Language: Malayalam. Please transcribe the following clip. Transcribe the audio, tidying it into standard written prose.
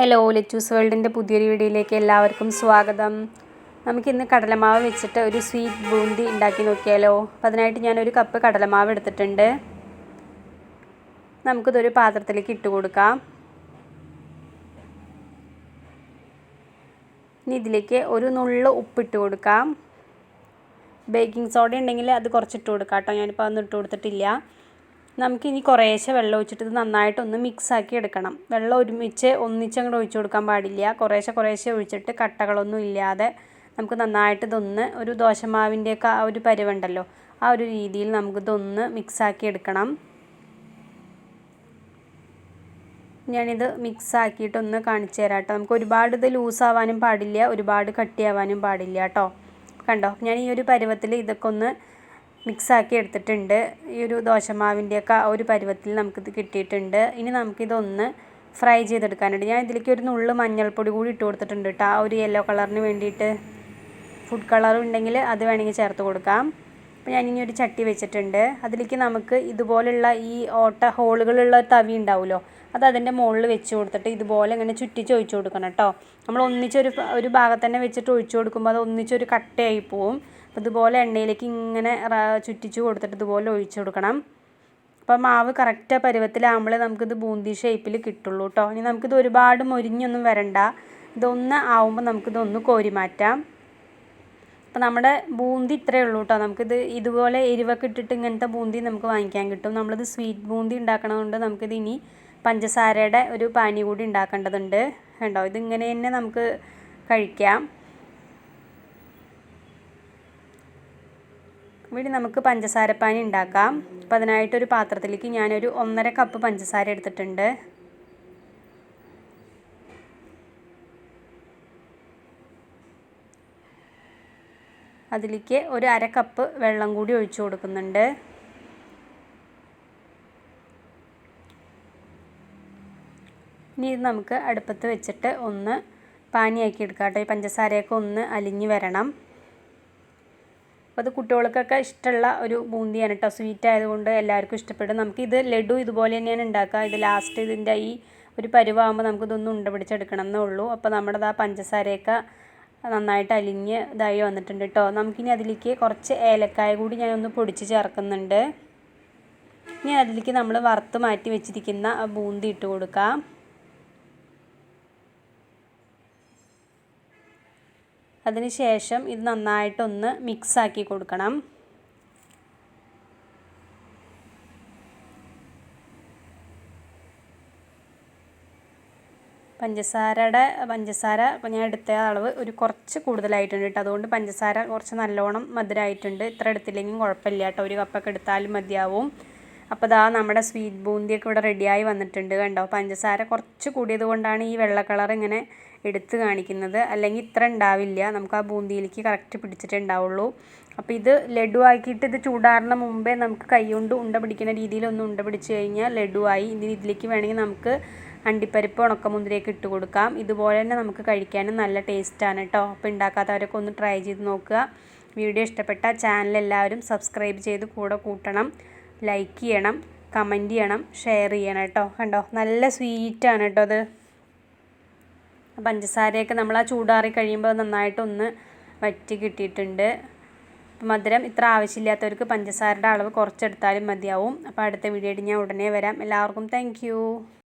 ഹലോ, ലെറ്റൂസ് വേൾഡിൻ്റെ പുതിയൊരു വീഡിയോയിലേക്ക് എല്ലാവർക്കും സ്വാഗതം. നമുക്കിന്ന് കടലമാവ് വെച്ചിട്ട് ഒരു സ്വീറ്റ് ബൂന്തി ഉണ്ടാക്കി നോക്കിയാലോ. അപ്പോൾ അതിനായിട്ട് ഞാനൊരു കപ്പ് കടലമാവ് എടുത്തിട്ടുണ്ട്. നമുക്കിതൊരു പാത്രത്തിലേക്ക് ഇട്ട് കൊടുക്കാം. ഇനി ഇതിലേക്ക് ഒരു നുള്ളു ഉപ്പിട്ട് കൊടുക്കാം. ബേക്കിംഗ് സോഡ ഉണ്ടെങ്കിൽ അത് കുറച്ചിട്ട് കൊടുക്കാം കേട്ടോ. ഞാനിപ്പോൾ അതൊന്നും ഇട്ട് കൊടുത്തിട്ടില്ല. നമുക്കിനി കുറേശ്ശെ വെള്ളം ഒഴിച്ചിട്ട് ഇത് നന്നായിട്ടൊന്ന് മിക്സാക്കി എടുക്കണം. വെള്ളം ഒന്നിച്ചങ്ങോട്ട് ഒഴിച്ചു കൊടുക്കാൻ പാടില്ല. കുറേശ്ശെ ഒഴിച്ചിട്ട് കട്ടകളൊന്നും ഇല്ലാതെ നമുക്ക് നന്നായിട്ട് ഇതൊന്ന് ഒരു ദോശമാവിൻ്റെയൊക്കെ ആ ഒരു പരുവുണ്ടല്ലോ, ആ ഒരു രീതിയിൽ നമുക്കിതൊന്ന് മിക്സാക്കി എടുക്കണം. ഞാനിത് മിക്സാക്കിയിട്ടൊന്ന് കാണിച്ചു തരാം കേട്ടോ. നമുക്ക് ഒരുപാട് ഇത് ലൂസാവാനും പാടില്ല, ഒരുപാട് കട്ടിയാവാനും പാടില്ല കേട്ടോ. കണ്ടോ, ഞാൻ ഈ ഒരു പരുവത്തിൽ ഇതൊക്കെ ഒന്ന് മിക്സാക്കി എടുത്തിട്ടുണ്ട്. ഈ ഒരു ദോശമാവിൻ്റെയൊക്കെ ആ ഒരു പരുവത്തിൽ നമുക്കിത് കിട്ടിയിട്ടുണ്ട്. ഇനി നമുക്കിതൊന്ന് ഫ്രൈ ചെയ്തെടുക്കാനുണ്ട്. ഞാൻ ഇതിലേക്ക് ഒരു നുള്ളു മഞ്ഞൾപ്പൊടി കൂടി ഇട്ട് കൊടുത്തിട്ടുണ്ട് കേട്ടോ, ആ ഒരു യെല്ലോ കളറിന് വേണ്ടിയിട്ട്. ഫുഡ് കളർ ഉണ്ടെങ്കിൽ അത് വേണമെങ്കിൽ ചേർത്ത് കൊടുക്കാം. അപ്പോൾ ഞാനിനി ഒരു ചട്ടി വെച്ചിട്ടുണ്ട്. അതിലേക്ക് നമുക്ക് ഇതുപോലുള്ള ഈ ഹോളുകളുള്ള തവി ഉണ്ടാവുമല്ലോ, അത് അതിൻ്റെ മുകളിൽ വെച്ച് കൊടുത്തിട്ട് ഇതുപോലെ ഇങ്ങനെ ചുറ്റിച്ച് ഒഴിച്ചു കൊടുക്കണം കേട്ടോ. നമ്മൾ ഒരു ഭാഗത്ത് തന്നെ വെച്ചിട്ട് ഒഴിച്ചു കൊടുക്കുമ്പോൾ അത് ഒന്നിച്ചൊരു കട്ടയായി പോവും. അപ്പോൾ ഇതുപോലെ എണ്ണയിലേക്ക് ഇങ്ങനെ ചുറ്റിച്ച് കൊടുത്തിട്ട് ഇതുപോലെ ഒഴിച്ചു കൊടുക്കണം. അപ്പോൾ മാവ് കറക്റ്റ് പരുവത്തിലാകുമ്പോഴേ നമുക്കിത് ബൂന്തി ഷേപ്പിൽ കിട്ടുള്ളൂ കേട്ടോ. ഇനി നമുക്കിത് ഒരുപാട് മൊരിഞ്ഞൊന്നും വരണ്ട. ഇതൊന്ന് ആവുമ്പോൾ നമുക്കിതൊന്ന് കോരി മാറ്റാം. അപ്പോൾ നമ്മുടെ ബൂന്തി ഇത്രയേ ഉള്ളൂ കേട്ടോ. നമുക്കിത് ഇതുപോലെ എരിവൊക്കെ ഇട്ടിട്ട് ഇങ്ങനത്തെ ബൂന്തി നമുക്ക് വാങ്ങിക്കാൻ കിട്ടും. നമ്മളിത് സ്വീറ്റ് ബൂന്തി ഉണ്ടാക്കണതുകൊണ്ട് നമുക്കിത് ഇനി പഞ്ചസാരയുടെ ഒരു പാനി കൂടി ഉണ്ടാക്കേണ്ടതുണ്ട്. കണ്ടോ, ഇതിങ്ങനെ തന്നെ നമുക്ക് കഴിക്കാം. ഇവിടെ നമുക്ക് പഞ്ചസാരപ്പാനി ഉണ്ടാക്കാം. അപ്പോൾ അതിനായിട്ടൊരു പാത്രത്തിലേക്ക് ഞാനൊരു 1.5 കപ്പ് പഞ്ചസാര എടുത്തിട്ടുണ്ട്. അതിലേക്ക് ഒരു 1/2 കപ്പ് വെള്ളം കൂടി ഒഴിച്ചു കൊടുക്കുന്നുണ്ട്. ഇനി ഇത് നമുക്ക് അടുപ്പത്ത് വെച്ചിട്ട് ഒന്ന് പാനിയാക്കി എടുക്കാം കേട്ടോ. ഈ പഞ്ചസാരയൊക്കെ ഒന്ന് അലിഞ്ഞ് വരണം. അപ്പോൾ അത് കുട്ടികൾക്കൊക്കെ ഇഷ്ടമുള്ള ഒരു ബൂന്തിയാണ് കേട്ടോ. സ്വീറ്റ് ആയതുകൊണ്ട് എല്ലാവർക്കും ഇഷ്ടപ്പെടും. നമുക്കിത് ലഡു ഇതുപോലെ തന്നെയാണ് ഉണ്ടാക്കുക. ഇത് ലാസ്റ്റ് ഇതിൻ്റെ ഈ ഒരു പരുവാകുമ്പോൾ നമുക്കിതൊന്നും ഉണ്ട പിടിച്ചെടുക്കണം എന്നേ ഉള്ളൂ. അപ്പോൾ നമ്മുടെ ആ പഞ്ചസാരയൊക്കെ നന്നായിട്ട് അലിഞ്ഞ് ഇതായി വന്നിട്ടുണ്ട് കേട്ടോ. നമുക്കിനി അതിലേക്ക് കുറച്ച് ഏലക്കായ കൂടി ഞാനൊന്ന് പൊടിച്ച് ചേർക്കുന്നുണ്ട്. ഇനി അതിലേക്ക് നമ്മൾ വറുത്ത് മാറ്റി വെച്ചിരിക്കുന്ന ആ ബൂന്തി ഇട്ട് കൊടുക്കാം. അതിനുശേഷം ഇത് നന്നായിട്ടൊന്ന് മിക്സാക്കി കൊടുക്കണം. പഞ്ചസാര ഇപ്പോൾ ഞാൻ എടുത്ത അളവ് ഒരു കുറച്ച് കൂടുതലായിട്ടുണ്ട് കേട്ടോ. അതുകൊണ്ട് പഞ്ചസാര കുറച്ച് നല്ലോണം മധുരമായിട്ടുണ്ട്. ഇത്ര എടുത്തില്ലെങ്കിലും കുഴപ്പമില്ല കേട്ടോ, ഒരു കപ്പൊക്കെ എടുത്താലും മതിയാവും. അപ്പോൾ ഇതാ നമ്മുടെ സ്വീറ്റ് ബൂന്തിയൊക്കെ ഇവിടെ റെഡിയായി വന്നിട്ടുണ്ട്. കണ്ടോ, പഞ്ചസാര കുറച്ച് കൂടിയത് കൊണ്ടാണ് ഈ വെള്ള കളർ ഇങ്ങനെ എടുത്ത് കാണിക്കുന്നത്. അല്ലെങ്കിൽ ഇത്ര ഉണ്ടാവില്ല, നമുക്ക് ആ ബൂന്തിയിലേക്ക് കറക്റ്റ് പിടിച്ചിട്ടേ ഉണ്ടാവുള്ളൂ. അപ്പോൾ ഇത് ലഡു ആക്കിയിട്ട് ഇത് ചൂടാറുന്ന മുമ്പേ നമുക്ക് കൈ കൊണ്ട് ഉണ്ട പിടിക്കുന്ന രീതിയിലൊന്ന് ഉണ്ട പിടിച്ച് കഴിഞ്ഞാൽ ലഡുവായി. ഇതിലേക്ക് വേണമെങ്കിൽ നമുക്ക് അണ്ടിപ്പരിപ്പ് ഉണക്കമുന്തിരിയൊക്കെ ഇട്ട് കൊടുക്കാം. ഇതുപോലെ തന്നെ നമുക്ക് കഴിക്കാനും നല്ല ടേസ്റ്റാണ് കേട്ടോ. അപ്പോൾ ഉണ്ടാക്കാത്തവരൊക്കെ ഒന്ന് ട്രൈ ചെയ്ത് നോക്കുക. വീഡിയോ ഇഷ്ടപ്പെട്ട ചാനൽ എല്ലാവരും സബ്സ്ക്രൈബ് ചെയ്ത് കൂടെ കൂട്ടണം, ലൈക്ക് ചെയ്യണം, കമൻറ്റ് ചെയ്യണം, ഷെയർ ചെയ്യണം കേട്ടോ. കണ്ടോ, നല്ല സ്വീറ്റാണ് കേട്ടോ അത്. പഞ്ചസാരയൊക്കെ നമ്മൾ ആ ചൂടാറി കഴിയുമ്പോൾ നന്നായിട്ടൊന്ന് വറ്റി കിട്ടിയിട്ടുണ്ട്. മധുരം ഇത്ര ആവശ്യമില്ലാത്തവർക്ക് പഞ്ചസാരയുടെ അളവ് കുറച്ചെടുത്താലും മതിയാവും. അപ്പോൾ അടുത്ത വീഡിയോയിൽ ഞാൻ ഉടനെ വരാം. എല്ലാവർക്കും താങ്ക്